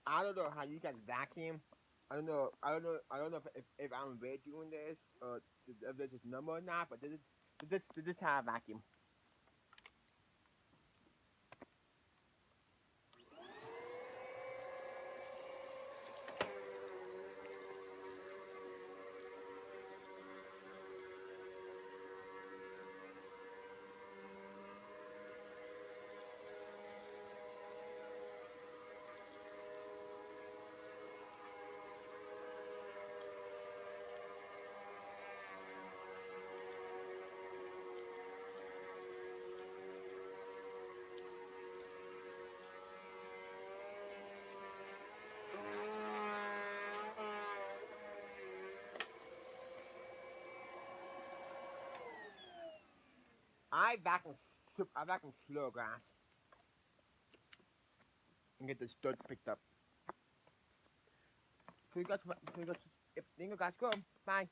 I don't know how you guys vacuum. I don't know. I don't know. I don't know if I'm weird doing this or if this is normal or not. But this is how I vacuum. I vacuum. I vacuum slow grass and get the dirt picked up. So you guys, if you guys go. Bye.